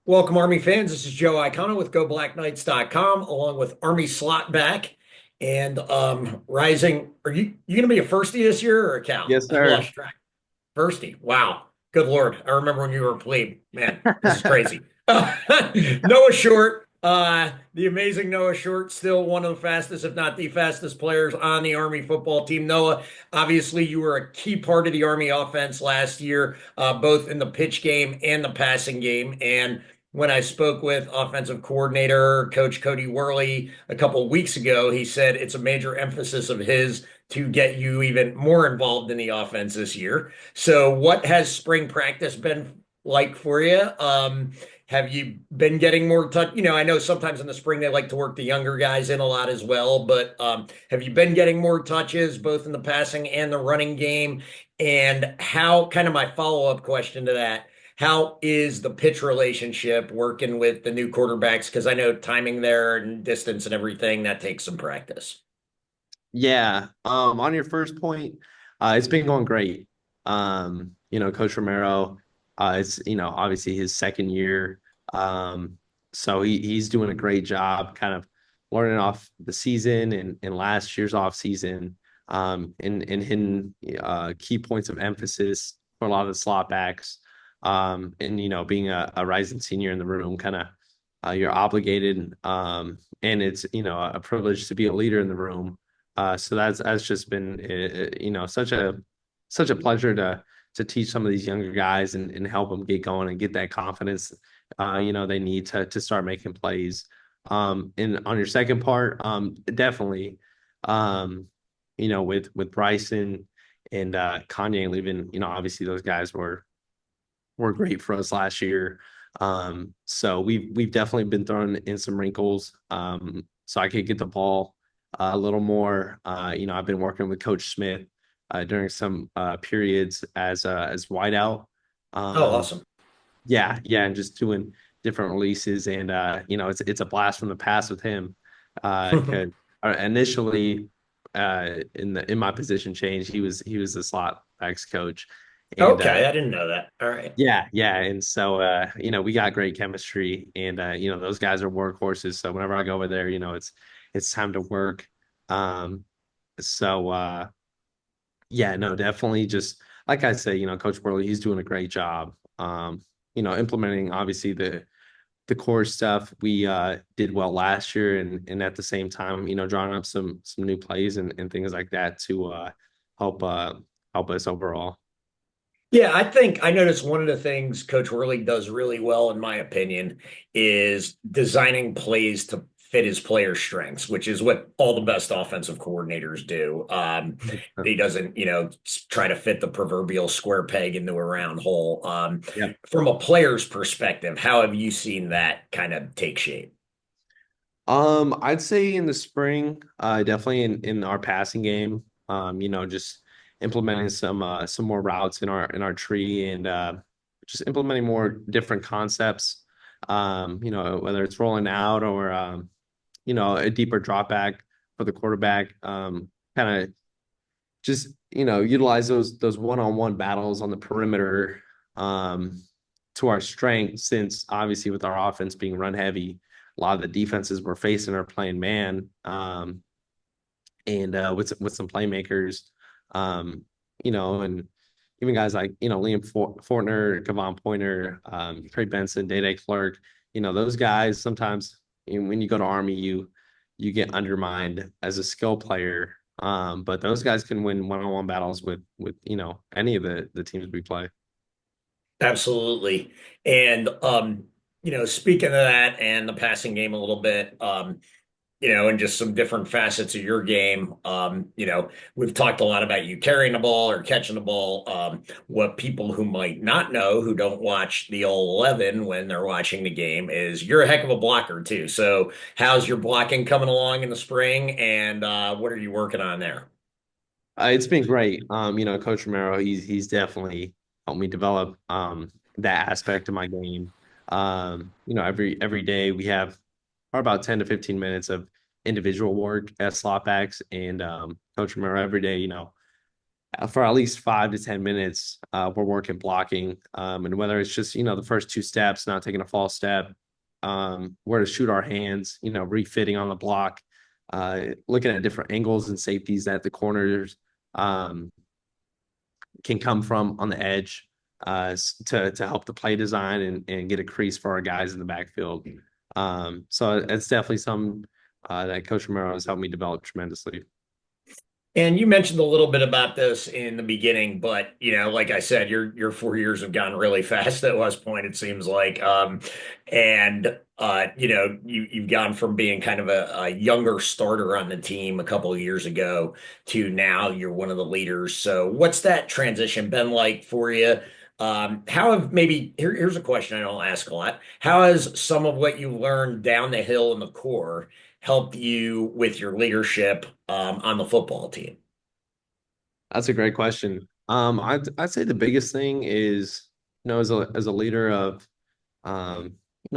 Welcome, Army fans. This is Joe Iacono with GoBlackKnights.com, along with Army Slotback and Rising. Are you going to be a firstie this year or a Cal? Yes, I've sir. lost track. Firstie. Wow. Good Lord. I remember when you were a plebe. Man, this is crazy. Noah Short, the amazing Noah Short, still one of the fastest, if not the fastest players on the Army football team. Noah, obviously, you were a key part of the Army offense last year, both in the pitch game and the passing game. And when I spoke with offensive coordinator Coach Cody Worley a couple of weeks ago, he said it's a major emphasis of his to get you even more involved in the offense this year. So, what has spring practice been like for you? Have you been getting more touch? I know sometimes in the spring they like to work the younger guys in a lot as well, but have you been getting more touches both in the passing and the running game? And how, kind of my follow-up question to that, how is the pitch relationship working with the new quarterbacks? Because I know timing there and distance and everything, that takes some practice. Yeah. On your first point, it's been going great. Coach Romero, it's obviously his second year. So he's doing a great job kind of learning off the season and last year's off season, and hitting key points of emphasis for a lot of the slot backs. And being a rising senior in the room, kind of you're obligated. And it's a privilege to be a leader in the room. So that's just been such a pleasure to teach some of these younger guys and help them get going and get that confidence they need to start making plays. And on your second part, definitely, with Bryson and Kanye leaving, obviously those guys were great for us last year. So we've definitely been thrown in some wrinkles. So I could get the ball a little more. I've been working with Coach Smith during some periods as wideout. Oh, Um, awesome. yeah, yeah, and just doing different releases, and it's a blast from the past with him. 'Cause initially, in my position change, he was the slot backs coach, and Okay, I didn't know that. All right. yeah, yeah. And so we got great chemistry and those guys are workhorses. So whenever I go over there, it's time to work. Um so yeah, no, definitely just like I say, Coach Worley, he's doing a great job. Implementing obviously the core stuff we did well last year and at the same time, drawing up some new plays and things like that to help help us overall. Yeah, I think I noticed one of the things Coach Worley does really well, in my opinion, is designing plays to fit his player strengths, which is what all the best offensive coordinators do. He doesn't, try to fit the proverbial square peg into a round hole. Yeah. From a player's perspective, how have you seen that kind of take shape? I'd say in the spring, definitely in our passing game, just implementing some more routes in our tree and just implementing more different concepts. Whether it's rolling out or a deeper drop back for the quarterback. Kind of just utilize those one-on-one battles on the perimeter um to our strength, since obviously with our offense being run heavy, a lot of the defenses we're facing are playing man, and with some playmakers, and even guys like Liam Fortner, Kevon Pointer, Trey Benson, Day Clark. Those guys sometimes, when you go to Army, you get undermined as a skill player. But those guys can win one-on-one battles with any of the teams we play. Absolutely. And speaking of that and the passing game a little bit, and just some different facets of your game. We've talked a lot about you carrying the ball or catching the ball. What people who might not know, who don't watch the all 11 when they're watching the game, is you're a heck of a blocker too. So, how's your blocking coming along in the spring, and what are you working on there? It's been great. Coach Romero, he's definitely helped me develop that aspect of my game. Every day we have about 10 to 15 minutes of individual work at slot backs, and Coach Romero every day, for at least 5 to 10 minutes, we're working blocking. And whether it's just, the first two steps, not taking a false step, where to shoot our hands, refitting on the block, looking at different angles and safeties that the corners um, can come from on the edge to help the play design and get a crease for our guys in the backfield. So it's definitely something that Coach Romero has helped me develop tremendously. And you mentioned a little bit about this in the beginning, but like I said, your 4 years have gone really fast at West Point, it seems like. And you've gone from being kind of a younger starter on the team a couple of years ago to now you're one of the leaders. So what's that transition been like for you? How have maybe here's a question I don't ask a lot. How has some of what you learned down the hill in the core helped you with your leadership on the football team? That's a great question. I'd say the biggest thing is, as a leader of,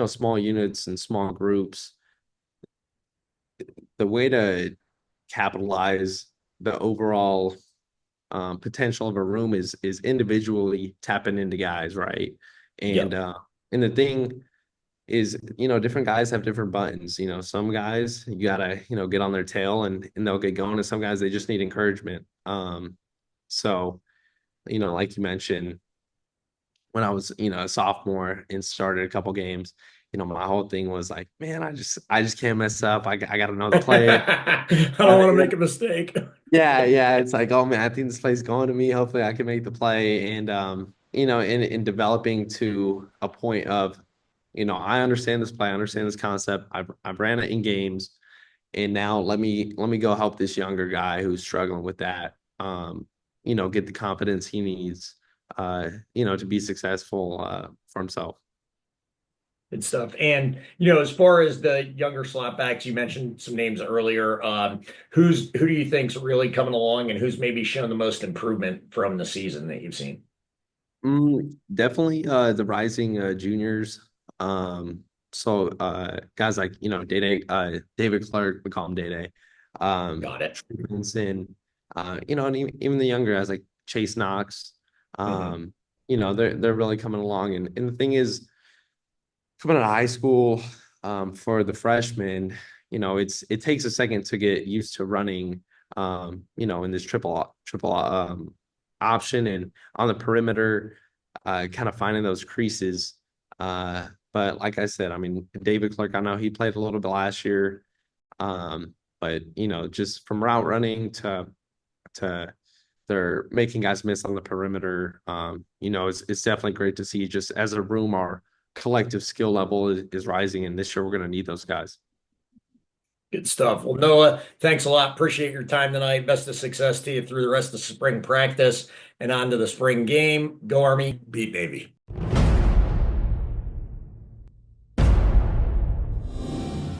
small units and small groups, the way to capitalize the overall potential of a room is individually tapping into guys, right? And Yep. uh, and the thing is, different guys have different buttons. Some guys you gotta, get on their tail and they'll get going, and some guys they just need encouragement. So like you mentioned, when I was, a sophomore and started a couple games, my whole thing was like, man, I just can't mess up. I got to know the play. I don't want to make a mistake. Yeah, yeah. It's like, oh man, I think this play's going to me. Hopefully I can make the play. And in developing to a point of, I understand this play, I understand this concept. I've ran it in games, and now let me go help this younger guy who's struggling with that. Get the confidence he needs, to be successful for himself. Good stuff. And as far as the younger slot backs, you mentioned some names earlier. Who do you think's really coming along, and who's maybe shown the most improvement from the season that you've seen? Definitely the rising juniors. Guys like, David Clark, we call him Day Day. Got it. Trey Benson, and even the younger guys like Chase Knox. Mhm. They're really coming along. And the thing is, coming out of high school, for the freshmen, it takes a second to get used to running, in this triple option and on the perimeter, kind of finding those creases. But like I said, I mean, David Clark, I know he played a little bit last year, but just from route running to they're making guys miss on the perimeter. It's definitely great to see. Just as a room, our collective skill level is rising, and this year we're going to need those guys. Good stuff. Well, Noah, thanks a lot. Appreciate your time tonight. Best of success to you through the rest of spring practice and on to the spring game. Go Army, beat Navy.